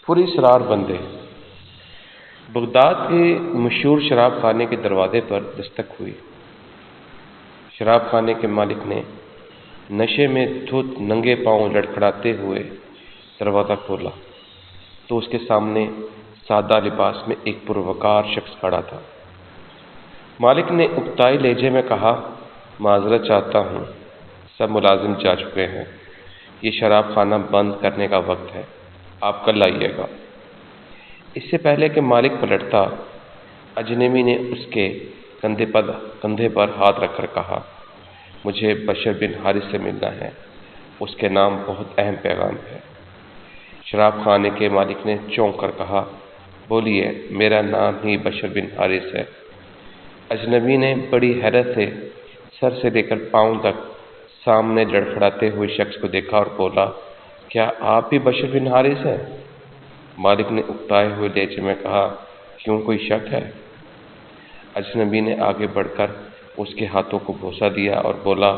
پراسرار بندے۔ بغداد کے مشہور شراب خانے کے دروازے پر دستک ہوئی۔ شراب خانے کے مالک نے نشے میں دھت ننگے پاؤں لڑکھڑاتے ہوئے دروازہ کھولا تو اس کے سامنے سادہ لباس میں ایک پروقار شخص کھڑا تھا۔ مالک نے اکتائی لہجے میں کہا، معذرت چاہتا ہوں، سب ملازم جا چکے ہیں، یہ شراب خانہ بند کرنے کا وقت ہے، آپ کل آئیے گا۔ اس سے پہلے کہ مالک پلٹتا، اجنبی نے اس کے کندھے پر ہاتھ رکھ کر کہا، مجھے بشر بن حارث سے ملنا ہے، اس کے نام بہت اہم پیغام ہے۔ شراب خانے کے مالک نے چونک کر کہا، بولیے، میرا نام ہی بشر بن حارث ہے۔ اجنبی نے بڑی حیرت سے سر سے لے کر پاؤں تک سامنے لڑکھڑاتے ہوئے شخص کو دیکھا اور بولا، کیا آپ بھی بشر بن حارث ہیں؟ مالک نے اکتائے ہوئے لہجے میں کہا، کیوں کوئی شک ہے؟ اجنبی نے آگے بڑھ کر اس کے ہاتھوں کو بوسہ دیا اور بولا،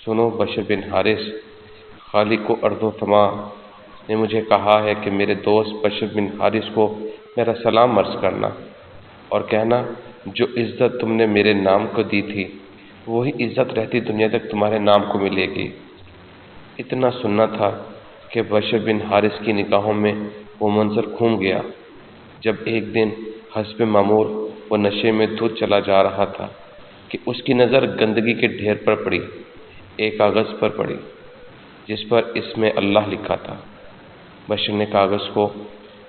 سنو بشر بن حارث، خالق و ارض و سما نے مجھے کہا ہے کہ میرے دوست بشر بن حارث کو میرا سلام عرض کرنا اور کہنا، جو عزت تم نے میرے نام کو دی تھی وہی عزت رہتی دنیا تک تمہارے نام کو ملے گی۔ اتنا سننا تھا کہ بشر بن حارث کی نگاہوں میں وہ منظر گھوم گیا جب ایک دن حسب معمول وہ نشے میں دھت چلا جا رہا تھا کہ اس کی نظر گندگی کے ڈھیر پر پڑی، ایک کاغذ پر پڑی جس پر اسم اللہ لکھا تھا۔ بشر نے کاغذ کو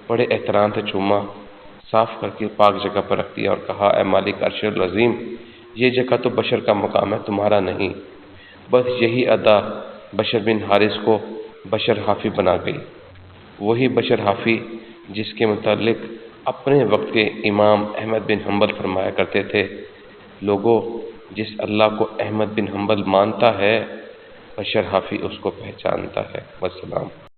بڑے احترام سے چوما، صاف کر کے پاک جگہ پر رکھ دیا اور کہا، اے مالک عرش العظیم، یہ جگہ تو بشر کا مقام ہے، تمہارا نہیں۔ بس یہی ادا بشر بن حارث کو بشر حافی بنا گئی، وہی بشر حافی جس کے متعلق اپنے وقت کے امام احمد بن حنبل فرمایا کرتے تھے، لوگوں، جس اللہ کو احمد بن حنبل مانتا ہے، بشر حافی اس کو پہچانتا ہے۔ والسلام۔